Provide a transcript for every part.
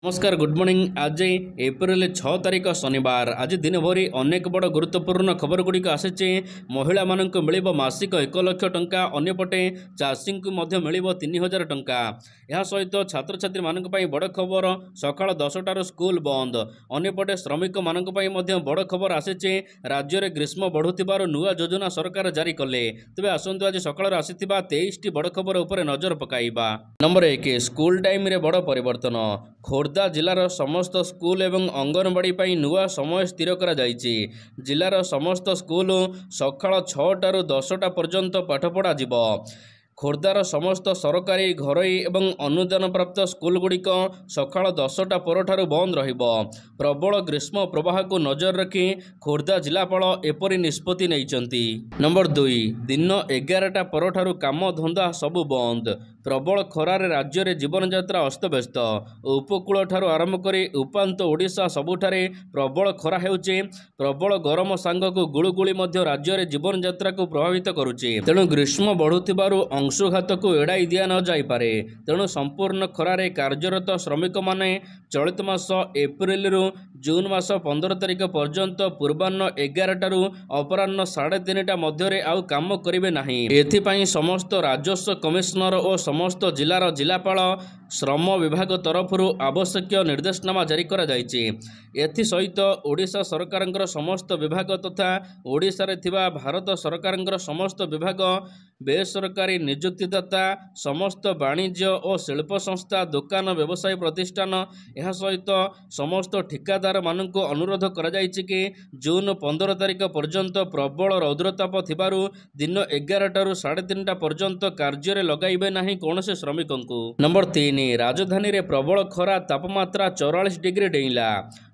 नमस्कार good morning. आज April 6 तारिख शनिवार। आज दिन भरी अनेक बड़ गुरुत्वपूर्ण खबर गुड़िक आसी। महिला मानक मिल मासिक 1 लाख टंका, अन्यपटे चाषी को मिल 3000 टंका। यह सहित छात्र छात्री मानक बड़ खबर, सकाळ 10टार स्कूल बंद। अन्यपटे श्रमिक मानक बड़ खबर आसी। राज्य में ग्रीष्म बढ़ुथिबारु नुआ योजना सरकार जारी कले। तेबे आसंतु आज सकाळ आसीथिबा 23टी बड़ खबर उपर नजर पकाइबा। नंबर 1, स्कूल टाइम रे बड़ परिवर्तन। खोर्धा जिलार समस्त स्कूल एवं अंगनवाड़ी पर नुआ समय स्थिर करा जायछि। जिलार समस्त स्कूल सकाळ 6टारू 10टा पर्यंत पाठ पढ़ा जिवो। खोर्धार समस्त सरकारी घरोई एवं अनुदान प्राप्त स्कूलगुड़िक सकाळ 10टा परठारू बंद रहिबो। प्रबल ग्रीष्म प्रवाह को नजर रखी खोर्धा जिलापाल एपरि निष्पत्ति नैचंती। नंबर 2, दिन 11टा परठारू काम धंदा सबु बंद। प्रबल खरार राज्य में जीवन यात्रा अस्तव्यस्त। उपकूल ठारू आरंभ करी उपांत ओडिशा सबुठारे प्रबल खरा हेउछि। प्रबल गरम सांगकु गुळुगुळी मध्य राज्य में जीवन यात्रा को प्रभावित करुछि। तेणु ग्रीष्म बढ़ुथिबारु अंशुघात को एड़ाई दिया न जाइपारे। तेणु संपूर्ण खरारे कार्यरत श्रमिक माने चलित मास एप्रिल रु जून मास 15 तारिख पर्यंत पूर्वाह्न 11टारू अपराह्न 3:30 मध्य आउ काम करिवे नाही। एथिपाई समस्त राजस्व कमिशनर और समस्त जिलार जिलापाल श्रम विभाग तरफरु आवश्यक निर्देशनामा जारी करा जायछि। एथि सहित ओडिशा सरकारंकर समस्त विभाग तथा ओडिशा रे थिबा भारत सरकारंकर समस्त विभाग, बेसरकारी नियुक्तिदाता, समस्त वाणिज्य और शिल्प संस्था, दुकान व्यवसाय प्रतिष्ठान, यह सहित समस्त ठिकादार मानक अनुरोध करा जायछि कि जून 15 तारिख पर्यंत प्रबल रौद्रताप थिबारु दिन 11टारू 3:30 पर्यंत कार्य रे लगाइबे नाही कौनसे श्रमिकंकु। नंबर 3, राजधानी रे प्रबल खरा, तापमात्रा 44 डिग्री डेइला।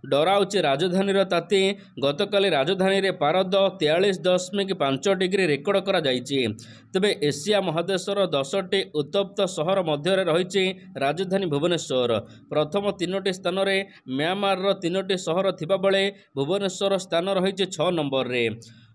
डराउछि राजधानीर ताती। गतकाली राजधानी रे पारद 43.5 डिग्री रेकर्ड करा जायछि। तेबे एशिया महादेशर 10टी उत्तप्त सहर मध्य रही राजधानी भुवनेश्वर। प्रथम 3टी स्थान में म्यांमार 3टी सहर थिबा बेले भुवनेश्वर स्थान रही 6 नंबर रे।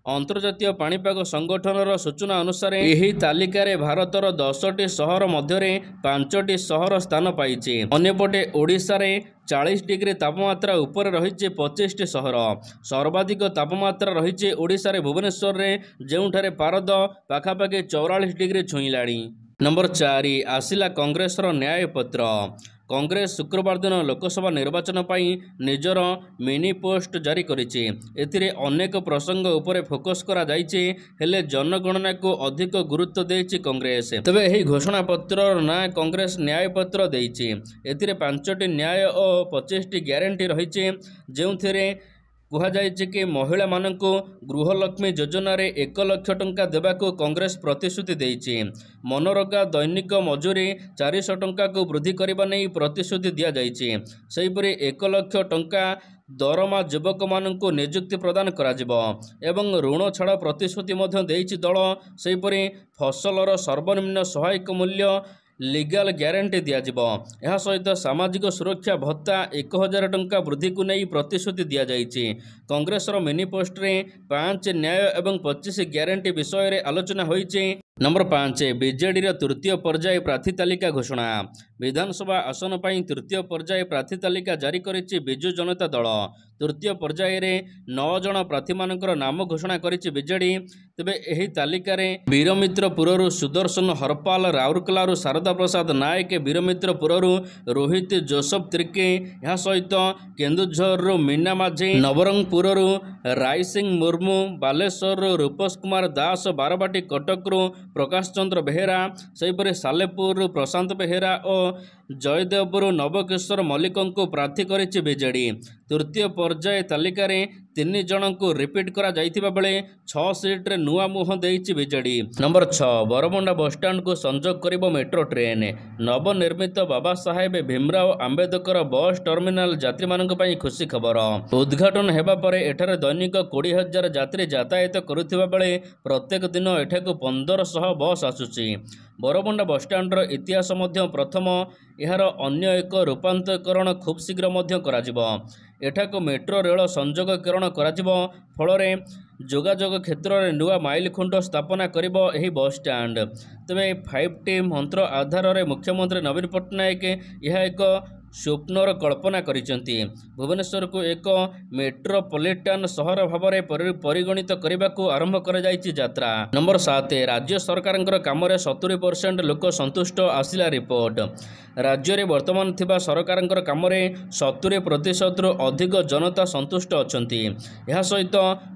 अंतर्जातीय पाणीपाग संगठनर सूचना अनुसार यही तालिकार भारतर 10टी सहर मध्य 5टी सहर स्थान पाइछि। अन्यपटे ओडिशा रे 40 डिग्री तापमात्रा ऊपर रही 25टी सहर। सर्वाधिक तापमात्रा रही ओडिशा रे भुवनेश्वर रे, जेउठारे पारद पाखापाखि 44 डिग्री छुईलाणी। नंबर 4, आसिला कांग्रेसर न्याय पत्र। कांग्रेस शुक्रवार दिन लोकसभा निर्वाचन पर निजर मिनी पोस्ट जारी करिछि। एथिरे अनेक प्रसंग उपरे फोकस करा जाइछि, हेले जनगणना को अधिक गुरुत्व देइछि कांग्रेस। तबे एही घोषणा पत्रर ना कांग्रेस न्याय पत्र देइछि। एथिरे 5टी न्याय और 25टी ग्यारंटी रहिछि, जेउथिरे कहा जायछि कि महिला मानकु गृहलक्ष्मी योजना रे 1 लाख टंका देबाको कांग्रेस प्रतिश्रुति देइछि। मनरेगा दैनिक मजूरी 400 टंका को वृद्धि करबा नै प्रतिश्रुति दिया जायछि। सेहिपरि 1 लाख टंका दरमा युवक मानकु नियुक्ति प्रदान करा जिवो एवं ऋण छाड़ प्रतिश्रुति मध्य देइछि दल। सेहिपरि फसलर सर्वनिम्न सहायक मूल्य लीगल ग्यारंटी दिया जिवो। यह सहित सामाजिक सुरक्षा भत्ता 1000 टंका वृद्धि को नहीं प्रतिश्रुति दिया जायछि। कांग्रेसर मिनी पोस्ट रे 5 न्याय एवं 25 ग्यारंटी विषय रे आलोचना होइछि। नंबर 5, बीजेडी रो तृतीय पर्याय प्रार्थी तालिका घोषणा। विधानसभा आसन पर तृतीय पर्याय प्रार्थी तालिका जारी करिछि बिजु जनता दल। तृतीय पर्याय रे 9 जन प्रार्थी मानकर नाम घोषणा करिछि बीजेडी। तेबे एही तालिका रे वीरमित्रपुररु सुदर्शन हरपाल, राउरकेलारु शारदा प्रसाद नायक, वीरमित्रपुररु रोहित जोसेफ त्रिके, यह सहित केन्दुझररु मीना माझी, नवरंगपुररु राय सिंह मुर्मू, बालेश्वररु रूपस कुमार दास, बारबाटी कटकरु प्रकाश चंद्र बेहेरा, सेहिपरि सालेपुर प्रशांत बेहेरा और जयदेवपुर नवकिशोर मल्लिक को प्रार्थी करिछि बीजेडी। तृतीय पर्याय तालिका रे 3 जन को रिपीट करा जाइथिबा बेले 6 सीट रे नुआ मुह देइछि BJD. Number 6, Baramunda bus stand को संजोग करिबो मेट्रो ट्रेन। नवनिर्मित बाबा साहेब भीमराव आंबेडकर बस टर्मिनाल यात्री मानक पई खुशी खबर। उद्घाटन हेबा परे एठारे दैनिक 20,000 यात्री यातायात करुथिबा बेले प्रत्येक दिन एठाकु 1500 बस आसुछि। बरमुंडा बस स्टैंडर इतिहास मध्य प्रथम। यार अन्य एक रूपांतरीकरण खूब शीघ्र मध्य कराजिबो। एठाकु मेट्रो रेल संयोगकरण कराजिबो, फलरे जोगाजोग क्षेत्र में नुआ माइल खुंट स्थापना करिबो एही बस स्टैंड। तेबे 5T मंत्र आधार में मुख्यमंत्री नवीन पट्टनायक यह एक ସ୍ୱପ୍ନର କଳ୍ପନା କରିଛନ୍ତି। ଭୁବନେଶ୍ୱରକୁ ଏକ ମେଟ୍ରୋପଲିଟାନ ସହର ଭାବରେ ପରିଗଣିତ କରିବାକୁ ଆରମ୍ଭ କରାଯାଇଛି ଯାତ୍ରା। ନମ୍ବର 7 ରାଜ୍ୟ ସରକାରଙ୍କର କାମରେ 70% ଲୋକ ସନ୍ତୁଷ୍ଟ ଆସିଲା ରିପୋର୍ଟ। ରାଜ୍ୟରେ ବର୍ତ୍ତମାନ ଥିବା ସରକାରଙ୍କର କାମରେ 70%ରୁ ଅଧିକ ଜନତା ସନ୍ତୁଷ୍ଟ ଅଛନ୍ତି। ଏହା ସହିତ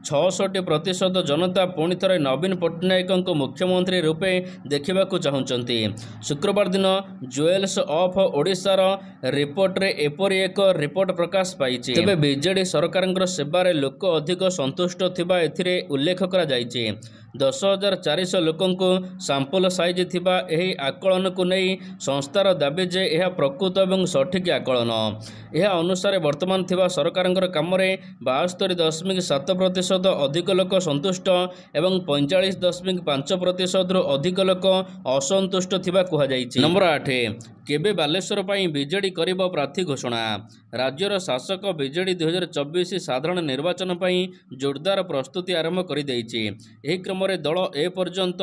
66% ଜନତା ପୁଣି ଥରେ ନବୀନ ପଟ୍ଟନାୟକଙ୍କୁ ମୁଖ୍ୟମନ୍ତ୍ରୀ ରୂପେ ଦେଖିବାକୁ ଚାହୁଁଛନ୍ତି। ଶୁକ୍ରବାର ଦିନ ଜୁଏଲ୍ସ ଅଫ୍ ଓଡ଼ିଶାର ରିପୋର୍ଟରେ ଏପରି ଏକ ରିପୋର୍ଟ ପ୍ରକାଶ ପାଇଛି। ତେବେ ବିଜେଡି ସରକାରଙ୍କର ସେବାରେ ଲୋକ ଅଧିକ ସନ୍ତୁଷ୍ଟ ଥିବା ଏଥିରେ ଉଲ୍ଲେଖ କରାଯାଇଛି। 10,400 ଲୋକଙ୍କୁ ସାମ୍ପଲ ସାଇଜ ଥିବା ଏହି ଆକଳନକୁ ନେଇ ସଂସ୍ଥାର ଦାବି ଯେ ଏହା ପ୍ରକୃତ ଏବଂ ସଠିକ୍ ଆକଳନ। ଏହା ଅନୁସାରେ ବର୍ତ୍ତମାନ ଥିବା ସରକାରଙ୍କର କାମରେ 72.7% ଅଧିକ ଲୋକ ସନ୍ତୁଷ୍ଟ ଏବଂ 45.5%ରୁ ଅଧିକ ଲୋକ ଅସନ୍ତୁଷ୍ଟ ଥିବା କୁହାଯାଇଛି। ନମ୍ବର 8 କେବେ ବାଲେଶ୍ୱର ପାଇଁ ବିଜେଡି କରିବ ପ୍ରାର୍ଥୀ ଘୋଷଣା। ରାଜ୍ୟର ଶାସକ ବିଜେଡି 2024 ସାଧାରଣ ନିର୍ବାଚନ ପାଇଁ ଜୋରଦାର ପ୍ରସ୍ତୁତି ଆରମ୍ଭ କରିଦେଇଛି। ଏହି କ୍ରମରେ ଦଳ ଏପର୍ଯ୍ୟନ୍ତ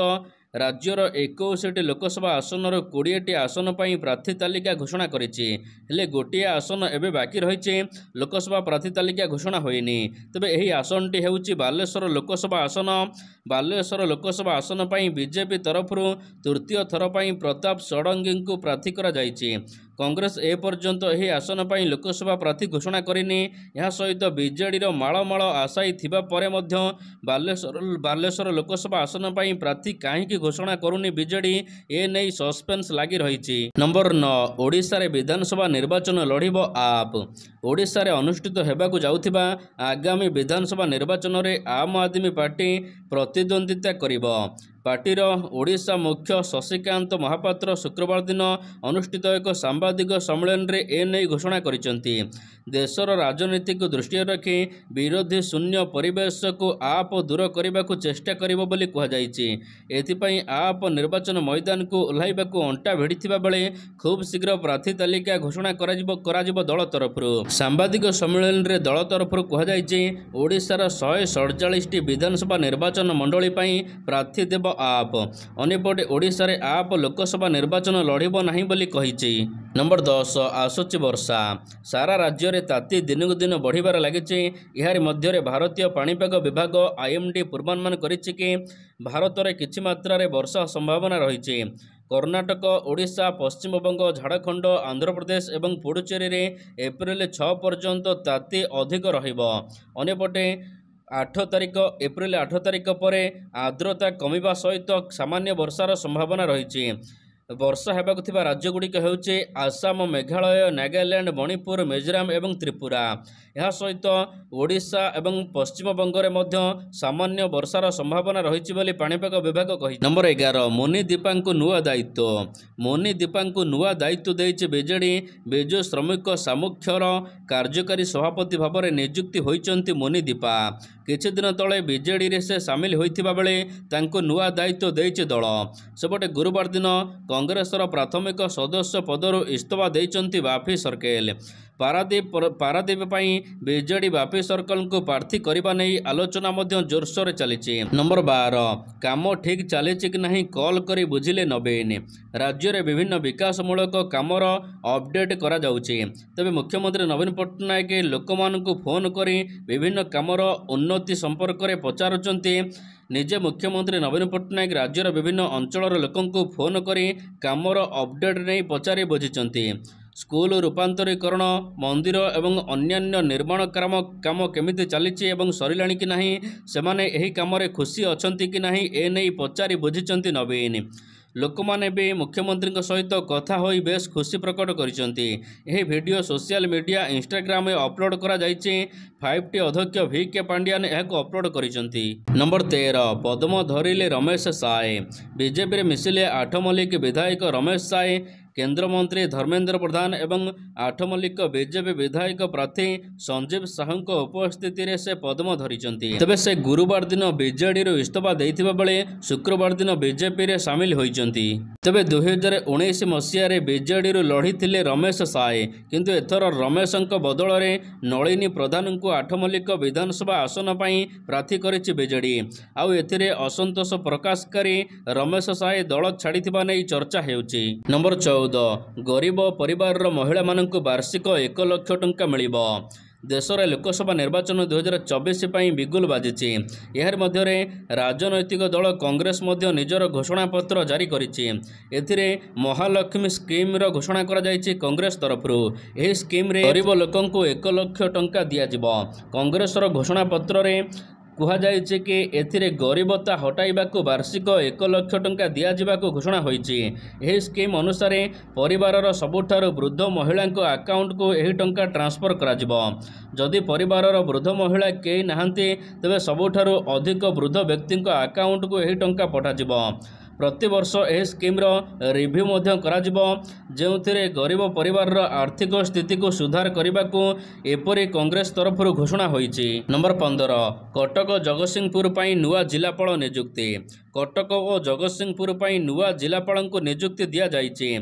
ରାଜ୍ୟର 21ଟି ଲୋକସଭା ଆସନରୁ 20ଟି ଆସନ ପାଇଁ ପ୍ରାର୍ଥୀ ତାଲିକା ଘୋଷଣା କରିଛି। ହେଲେ ଗୋଟିଏ ଆସନ ଏବେ ବାକି ରହିଛି। ଲୋକସଭା ପ୍ରାର୍ଥୀ ତାଲିକା ଘୋଷଣା ହୋଇନି। ତେବେ ଏହି ଆସନଟି ହେଉଛି ବାଲେଶ୍ୱର ଲୋକସଭା ଆସନ। ବାଲେଶ୍ୱର ଲୋକସଭା ଆସନ ପାଇଁ ବିଜେପି ତରଫରୁ ତୃତୀୟ ଥର ପାଇଁ ପ୍ରତାପ ଷଡ଼ଙ୍ଗୀଙ୍କୁ ପ୍ରାର୍ଥୀ କରାଯାଇଛି। କଂଗ୍ରେସ ଏପର୍ଯ୍ୟନ୍ତ ଏହି ଆସନ ପାଇଁ ଲୋକସଭା ପ୍ରାର୍ଥୀ ଘୋଷଣା କରିନି। ଏହା ସହିତ ବିଜେଡିର ମାଳ ମାଳ ଆଶାୟୀ ଥିବା ପରେ ମଧ୍ୟ ବାଲେଶ୍ୱର ଲୋକସଭା ଆସନ ପାଇଁ ପ୍ରାର୍ଥୀ କାହିଁକି ଘୋଷଣା କରୁନି ବିଜେଡି, ଏ ନେଇ ସସ୍ପେନ୍ସ ଲାଗି ରହିଛି। ନମ୍ବର 9 ଓଡ଼ିଶାରେ ବିଧାନସଭା ନିର୍ବାଚନ ଲଢ଼ିବ ଆପ୍। ଓଡ଼ିଶାରେ ଅନୁଷ୍ଠିତ ହେବାକୁ ଯାଉଥିବା ଆଗାମୀ ବିଧାନସଭା ନିର୍ବାଚନରେ ଆମ୍ ଆଦମୀ ପାର୍ଟି ପ୍ରତିଦ୍ୱନ୍ଦ୍ୱିତା କରିବ। ପାର୍ଟିର ଓଡ଼ିଶା ମୁଖ୍ୟ ଶଶିକାନ୍ତ ମହାପାତ୍ର ଶୁକ୍ରବାର ଦିନ ଅନୁଷ୍ଠିତ ଏକ ସାମ୍ବାଦିକ ସମ୍ମିଳନୀରେ ଏନେଇ ଘୋଷଣା କରିଛନ୍ତି। ଦେଶର ରାଜନୀତିକୁ ଦୃଷ୍ଟିରେ ରଖି ବିରୋଧୀ ଶୂନ୍ୟ ପରିବେଶକୁ ଆପ୍ ଦୂର କରିବାକୁ ଚେଷ୍ଟା କରିବ ବୋଲି କୁହାଯାଇଛି। ଏଥିପାଇଁ ଆପ୍ ନିର୍ବାଚନ ମଇଦାନକୁ ଓହ୍ଲାଇବାକୁ ଅଣ୍ଟା ଭିଡ଼ିଥିବା ବେଳେ ଖୁବ୍ ଶୀଘ୍ର ପ୍ରାର୍ଥୀ ତାଲିକା ଘୋଷଣା କରାଯିବ ଦଳ ତରଫରୁ। ସାମ୍ବାଦିକ ସମ୍ମିଳନୀରେ ଦଳ ତରଫରୁ କୁହାଯାଇଛି, ଓଡ଼ିଶାର 147ଟି ବିଧାନସଭା ନିର୍ବାଚନ ମଣ୍ଡଳୀ ପାଇଁ ପ୍ରାର୍ଥୀ ଦେବ ଆପ୍। ଅନ୍ୟପଟେ ଓଡ଼ିଶାରେ ଆପ୍ ଲୋକସଭା ନିର୍ବାଚନ ଲଢ଼ିବ ନାହିଁ ବୋଲି କହିଛି। ନମ୍ବର 10 ଆସୁଛି ବର୍ଷା। ସାରା ରାଜ୍ୟରେ ତାତି ଦିନକୁ ଦିନ ବଢ଼ିବାରେ ଲାଗିଛି। ଏହାରି ମଧ୍ୟରେ ଭାରତୀୟ ପାଣିପାଗ ବିଭାଗ IMD ପୂର୍ବାନୁମାନ କରିଛି କି ଭାରତରେ କିଛି ମାତ୍ରାରେ ବର୍ଷା ସମ୍ଭାବନା ରହିଛି। କର୍ଣ୍ଣାଟକ, ଓଡ଼ିଶା, ପଶ୍ଚିମବଙ୍ଗ, ଝାଡ଼ଖଣ୍ଡ, ଆନ୍ଧ୍ରପ୍ରଦେଶ ଏବଂ ପୁଡୁଚେରୀରେ ଏପ୍ରିଲ 6 ପର୍ଯ୍ୟନ୍ତ ତାତି ଅଧିକ ରହିବ। ଅନ୍ୟପଟେ ଏପ୍ରିଲ 8 ତାରିଖ ପରେ ଆର୍ଦ୍ରତା କମିବା ସହିତ ସାମାନ୍ୟ ବର୍ଷାର ସମ୍ଭାବନା ରହିଛି। ବର୍ଷା ହେବାକୁ ଥିବା ରାଜ୍ୟଗୁଡ଼ିକ ହେଉଛି ଆସାମ, ମେଘାଳୟ, ନାଗାଲ୍ୟାଣ୍ଡ, ମଣିପୁର, ମିଜୋରାମ ଏବଂ ତ୍ରିପୁରା। ଏହା ସହିତ ଓଡ଼ିଶା ଏବଂ ପଶ୍ଚିମବଙ୍ଗରେ ମଧ୍ୟ ସାମାନ୍ୟ ବର୍ଷାର ସମ୍ଭାବନା ରହିଛି ବୋଲି ପାଣିପାଗ ବିଭାଗ କହିଛି। ନମ୍ବର 11 ମୋନି ଦୀପାଙ୍କୁ ନୂଆ ଦାୟିତ୍ୱ। ମୋନି ଦୀପାଙ୍କୁ ନୂଆ ଦାୟିତ୍ୱ ଦେଇଛି ବିଜେଡି। ବିଜୁ ଶ୍ରମିକ ସାମୁଖ୍ୟର କାର୍ଯ୍ୟକାରୀ ସଭାପତି ଭାବରେ ନିଯୁକ୍ତି ହୋଇଛନ୍ତି ମୋନି ଦୀପା। କିଛି ଦିନ ତଳେ ବିଜେଡିରେ ସେ ସାମିଲ ହୋଇଥିବା ବେଳେ ତାଙ୍କୁ ନୂଆ ଦାୟିତ୍ୱ ଦେଇଛି ଦଳ। ସେପଟେ ଗୁରୁବାର ଦିନ କଂଗ୍ରେସର ପ୍ରାଥମିକ ସଦସ୍ୟ ପଦରୁ ଇସ୍ତଫା ଦେଇଛନ୍ତି ବାପି ସର୍କେଲ। ପାରାଦୀପ ପାଇଁ ବିଜେଡି ବାପି ସର୍କଲଙ୍କୁ ପ୍ରାର୍ଥୀ କରିବା ନେଇ ଆଲୋଚନା ମଧ୍ୟ ଜୋରସୋରରେ ଚାଲିଛି। ନମ୍ବର 12 କାମ ଠିକ୍ ଚାଲିଛି କି ନାହିଁ କଲ୍ କରି ବୁଝିଲେ ନବୀନ। ରାଜ୍ୟରେ ବିଭିନ୍ନ ବିକାଶମୂଳକ କାମର ଅପଡେଟ୍ କରାଯାଉଛି। ତେବେ ମୁଖ୍ୟମନ୍ତ୍ରୀ ନବୀନ ପଟ୍ଟନାୟକ ଲୋକମାନଙ୍କୁ ଫୋନ୍ କରି ବିଭିନ୍ନ କାମର ଉନ୍ନତି ସମ୍ପର୍କରେ ପଚାରୁଛନ୍ତି। ନିଜେ ମୁଖ୍ୟମନ୍ତ୍ରୀ ନବୀନ ପଟ୍ଟନାୟକ ରାଜ୍ୟର ବିଭିନ୍ନ ଅଞ୍ଚଳର ଲୋକଙ୍କୁ ଫୋନ୍ କରି କାମର ଅପଡେଟ୍ ନେଇ ପଚାରି ବୁଝିଛନ୍ତି। ସ୍କୁଲ ରୂପାନ୍ତରୀକରଣ, ମନ୍ଦିର ଏବଂ ଅନ୍ୟାନ୍ୟ ନିର୍ମାଣ କାମ କେମିତି ଚାଲିଛି ଏବଂ ସରିଲାଣି କି ନାହିଁ, ସେମାନେ ଏହି କାମରେ ଖୁସି ଅଛନ୍ତି କି ନାହିଁ, ଏ ନେଇ ପଚାରି ବୁଝିଛନ୍ତି ନବୀନ। ଲୋକମାନେ ବି ମୁଖ୍ୟମନ୍ତ୍ରୀଙ୍କ ସହିତ କଥା ହୋଇ ବେଶ୍ ଖୁସି ପ୍ରକଟ କରିଛନ୍ତି। ଏହି ଭିଡ଼ିଓ ସୋସିଆଲ ମିଡ଼ିଆ ଇନଷ୍ଟାଗ୍ରାମରେ ଅପଲୋଡ଼ କରାଯାଇଛି। 5T ଅଧ୍ୟକ୍ଷ VK ପାଣ୍ଡିଆନ ଏହାକୁ ଅପଲୋଡ଼ କରିଛନ୍ତି। ନମ୍ବର 13 ପଦ୍ମ ଧରିଲେ ରମେଶ ସାଏ। ବିଜେପିରେ ମିଶିଲେ ଆଠମଲ୍ଲିକ ବିଧାୟକ ରମେଶ ସାଏ। କେନ୍ଦ୍ରମନ୍ତ୍ରୀ ଧର୍ମେନ୍ଦ୍ର ପ୍ରଧାନ ଏବଂ ଆଠମଲ୍ଲିକ ବିଜେପି ବିଧାୟକ ପ୍ରାର୍ଥୀ ସଞ୍ଜୀବ ସାହୁଙ୍କ ଉପସ୍ଥିତିରେ ସେ ପଦ୍ମ ଧରିଛନ୍ତି। ତେବେ ସେ ଗୁରୁବାର ଦିନ ବିଜେଡିରୁ ଇସ୍ତଫା ଦେଇଥିବା ବେଳେ ଶୁକ୍ରବାର ଦିନ ବିଜେପିରେ ସାମିଲ ହୋଇଛନ୍ତି। ତେବେ 2019 ମସିହାରେ ବିଜେଡିରୁ ଲଢ଼ିଥିଲେ ରମେଶ ସାଏ, କିନ୍ତୁ ଏଥର ରମେଶଙ୍କ ବଦଳରେ ନଳିନୀ ପ୍ରଧାନଙ୍କୁ ଆଠମଲ୍ଲିକ ବିଧାନସଭା ଆସନ ପାଇଁ ପ୍ରାର୍ଥୀ କରିଛି ବିଜେଡି। ଆଉ ଏଥିରେ ଅସନ୍ତୋଷ ପ୍ରକାଶ କରି ରମେଶ ସାଏ ଦଳ ଛାଡ଼ିଥିବା ନେଇ ଚର୍ଚ୍ଚା ହେଉଛି। ନମ୍ବର 14 14 गरीब परिवार महिला मानक वार्षिक 1 लाख टंका मिलिबो। देशर लोकसभा निर्वाचन 2024 पर बिगुल बाजिछि। यार मध्य राजनैतिक दल कांग्रेस मध्य निजर घोषणा पत्र जारी करिछि। एथिरे महालक्ष्मी स्कीम रो घोषणा करा जायछि कांग्रेस तरफरु। एही स्कीम रे गरीब लोकंकु 1 लाख टंका दिया जिवो। कांग्रेस रो घोषणा पत्र रे कहा जायछि कि एथिरे गरीबता हटाइबाकू वार्षिक 1 लाख टंका दिया जिबाकू घोषणा होईछि। एही स्कीम अनुसार परिवारर सबुठारु वृद्ध महिला अकाउंट को एही टंका ट्रांसफर करा जिवो। जदि परिवारर वृद्ध महिला केही नाहंती तेबे सबुठारु अधिक वृद्ध व्यक्ति अकाउंट को एही टंका पठा जिवो। प्रति वर्ष एही स्कीम रो रिव्यू मध्य करा जिवो, जेउथिरे गरीब परिवार आर्थिक स्थिति को सुधार करने एपरी कांग्रेस तरफ घोषणा होईछि। नंबर 15 कटक जगतसिंहपुर पई नुआ जिलापाल नियुक्ति। कटक और जगतसिंहपुर पई नुआ जिलापाल को नियुक्ति दिया जाइछि।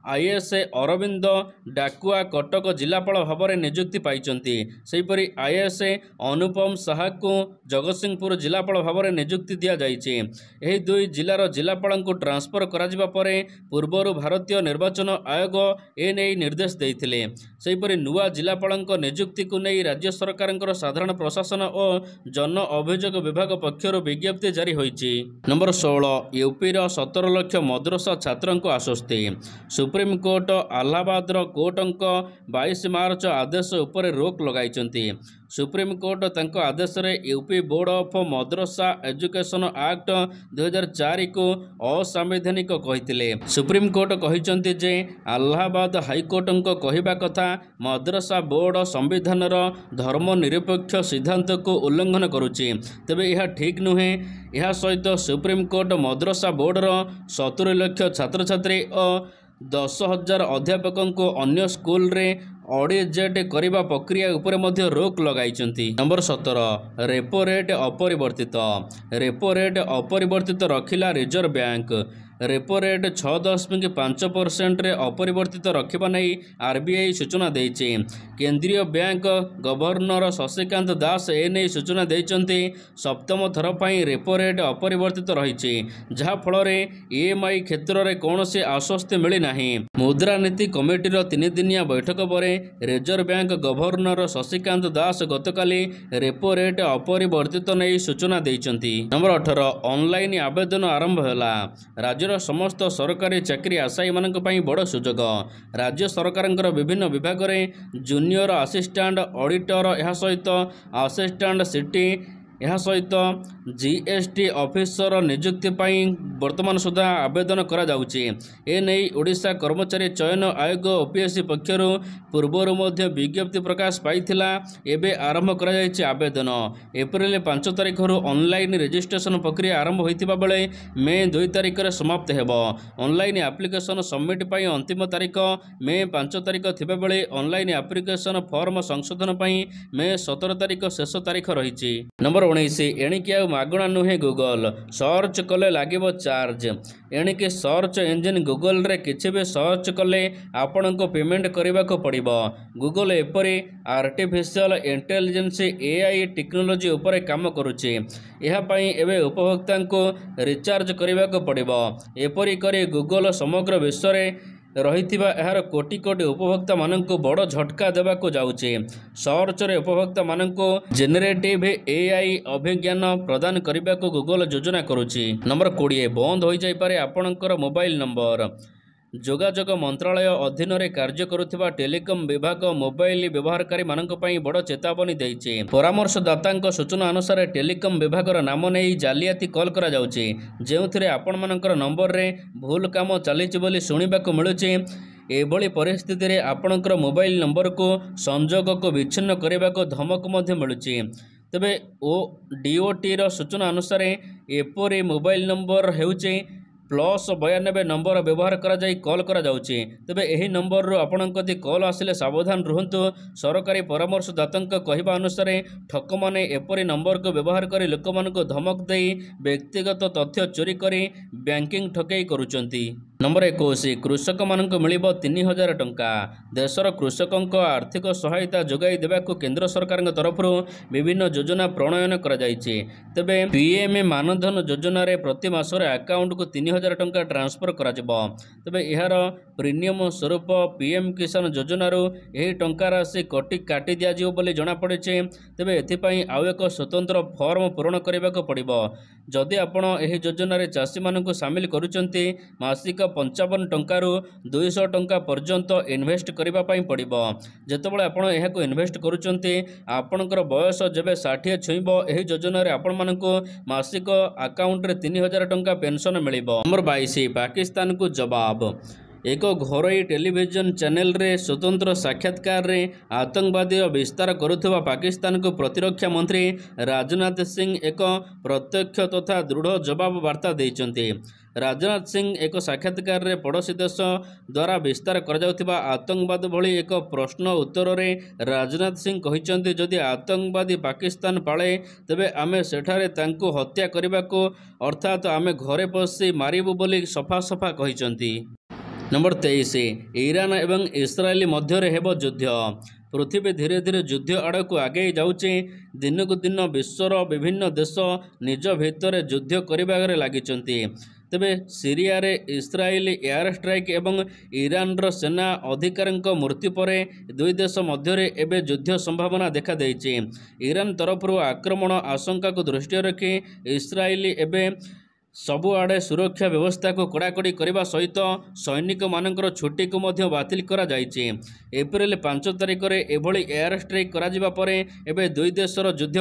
आईएएस अरविंद डाकुआ कटक जिलापाल भाव में नियुक्ति पाइछन्ति। सेहिपरि आईएएस अनुपम साहा को जगतसिंहपुर जिलापाल भाव में नियुक्ति दिया जाइछि। एही दुई जिलार जिलापाल को ट्रांसफर करा जिबा परे पूर्वरु भारतीय निर्वाचन आयोग एने निर्देश देइथिले। सेहिपरि नुआ जिलापाल नियुक्ति को नहीं राज्य सरकार साधारण प्रशासन और जन अभियोग विभाग पक्षर विज्ञप्ति जारी होईछि। नंबर 16 यूपीर 17 लाख मद्रसा छात्र आश्वस्ति। सुप्रीमकोर्ट अलाहाबाद कोर्टक 22 मार्च आदेश उपर रोक लगाई। सुप्रीमकोर्ट तंको आदेश रे UP board of Madrasa education act 2004 को असंवैधानिक कहिथिले। सुप्रीमकोर्ट कहिसंति जे अलाहाबाद हाईकोर्ट कहवा कथा मद्रसा बोर्ड संविधान धर्मनिरपेक्ष सिद्धांत को उल्लंघन करुछि, तेबे यह ठीक नुहे। यह सहित सुप्रीमकोर्ट मद्रसा बोर्डर 70 लाख छात्र छात्री और 10,000 अध्यापकों को अन्य स्कूल रे ऑडिट करने प्रक्रिया उपरे मध्य रोक लगाई। नंबर 17 रेपो रेट अपरिवर्तित। रेपो रेट अपरिवर्तित रखिला रिजर्व बैंक। रेपो रेट 6.5% रे अपरिवर्तित रखिबा नै आरबीआई सूचना देइछि। केंद्रीय बैंक गवर्नर शशिकांत दास एने सूचना देइछन्ति। सप्तम थर पई रेपो रेट अपरिवर्तित रहिछि, जहा फल रे ईएमआई क्षेत्र रे कोनोसी आश्वस्ति मिली नाही। मुद्रानीति कमिटीर 3 दिनिया बैठक पर reserve bank governor Shashikant Das गतकाली repo rate अपरिवर्तित नै सूचना देइछन्ति। नंबर 18 ऑनलाइन आवेदन आरंभ होला। राज्यर समस्त सरकारी चाकरी आशायी मानक पई बड़ सुजोग। राज्य सरकार विभिन्न विभाग रे जूनियर असिस्टेंट ऑडिटर यह सहित असिस्टेंट सिटी यह सहित जीएसटी ऑफिसर नियुक्ति पाई वर्तमान सुधा आवेदन करा जाउछि। ए नै ओडिशा कर्मचारी चयन आयोग ओपीएससी पक्षर पूर्वर मध्य विज्ञप्ति प्रकाश पाइथिला। एबे आरंभ करा जाइछि आवेदन। एप्रिल 5 तारिख रु ऑनलाइन रजिस्ट्रेशन प्रक्रिया आरंभ होइतिबा बेले मे 2 तारिख रे समाप्त हेबो। ऑनलाइन एप्लिकेशन सबमिट पाई अंतिम तारिख मे 5 तारिख थिबा बेले ऑनलाइन एप्लिकेशन फॉर्म संशोधन पाई मे 17 तारिख शेष तारिख रहिछि। नंबर 19 एणिकी मागणा नुहे गूगल सर्च कले लागिबो चार्ज। एणिकी सर्च इंजिन गूगल रे किछि भी सर्च कले आपण को पेमेंट करबा को पड़िबो। गूगल एपरी आर्टिफिशियल इंटेलिजेंस एआई टेक्नोलोजी ऊपर काम करुछि। यह पई एबे उपभोक्ता को रिचार्ज करबा को पड़िबो। एपरी करी गूगल समग्र विश्व रे रहिथिबा एहार कोटि कोटि उपभोक्ता माननको बड़ झटका देबा को जाउछि। सर्च रे उपभोक्ता माननको जेनरेटिव एआई अभिज्ञान प्रदान करबा को गूगल योजना करुछि। नंबर 20 बंद होई जाय पारे आपणकर मोबाइल नंबर। जोगाजोग मंत्रालय अधीन रे कार्य करुथिबा टेलिकम विभाग मोबाइल व्यवहारकारी मानक पई बड़ चेतावनी दैछि। परामर्शदाता सूचना अनुसार टेलिकम विभाग नाम नहीं जालियाती कॉल करा जाउछि, जेउथिरे आपण मानकर नंबर रे भूल काम चलिछि बोली सुनिबा को मिलुछि। एभली परिस्थिति रे आपणकर मोबाइल नंबर को संजोग को विच्छिन्न करबा को धमक मध्य मिलुछि। तबे डीओटी रो सूचना अनुसार एपरी मोबाइल नंबर हेउछि +92 नंबर व्यवहार करा जाई कॉल करा जाउछि। तबे एही नंबर रो आपणक कति कॉल आसिले सावधान रुहंतु। सरकारी परामर्शदातांक कहबा अनुसार ठक माने एपरी नंबर को व्यवहार करी लोकमान को धमक देई व्यक्तिगत तथ्य चोरी करी बैंकिंग ठकेई करूचंती। नंबर 21 कृषक मानक मिलिबो 3000 टंका। देशर कृषकों आर्थिक सहायता जोगाई देवाक केंद्र सरकार तरफ विभिन्न योजना प्रणयन करा जायछि। तेबे पीएम मानधन योजना रे प्रति मासरे अकाउंट को 3000 टंका ट्रांसफर करा जिवो। तेबे एहार प्रीमियम स्वरूप पीएम किसान योजना रू एही टंका राशि काटी दिया जिवो बोली जणा पड़िछि। तेबे एथिपई आउ एक स्वतंत्र फॉर्म पूरण करबाक पड़िबो। जदि आपण एही योजना रे चाषी मानक शामिल करूचंती मासिक 55 टंकारु 200 टंका पर्यंत इन्वेस्ट करबा पई पड़िबो। जेतेबेले आपण एहाको इन्वेस्ट करूचंती आपणकर बयस जेबे 60 छुइबो एही योजना रे आपण मानकु मासिक अकाउंट रे 3000 टंका पेंशन मिलिबो। नंबर 22 पाकिस्तान को जवाब। एक घरोई टेलीविजन चैनल रे स्वतंत्र साक्षात्कार रे आतंकवादी विस्तार करुवा पाकिस्तान को प्रतिरक्षा मंत्री राजनाथ सिंह एक प्रत्यक्ष तथा दृढ़ जवाब वार्ता देइचंती। राजनाथ सिंह एक साक्षात्कार रे पड़ोसी देश द्वारा विस्तार कराଯାଉଥିବା आतंकवाद भली एक प्रश्न उत्तर रे राजनाथ सिंह कहिचंती जदि आतंकवादी पाकिस्तान पाले तेबे आमे सेठारे तांको हत्या करबाको अर्थात आमे घरे पसी मारिबु बोली सफा सफा कहिचंती। नंबर 23 ईरान एवं इस्राएल मध्य हेब युद्ध। पृथ्वी धीरे धीरे युद्ध आड़ को आगे जाऊँचे। दिन को दिन विश्वर विभिन्न देश निज भितर युद्ध करबारे लागिचंती। तेबे सीरिया रे इस्राएल एयर स्ट्राइक एवं ईरान रो सेना अधिकारीଙ୍କ मृत्यु परे दुई देश मध्य एबे युद्ध संभावना देखा देइछि। ईरान तरफ आक्रमण आशंका को दृष्टि रखी इस्राएल एबे सबुआड़े सुरक्षा व्यवस्था को कड़ाकड़ी करने सहित सैनिक मानकर छुट्टी को मध्य बातिल करा जायछि। एप्रिल 5 तारिख में एभली एयर स्ट्राइक करा जिबा परे एबे दुई देशर युद्ध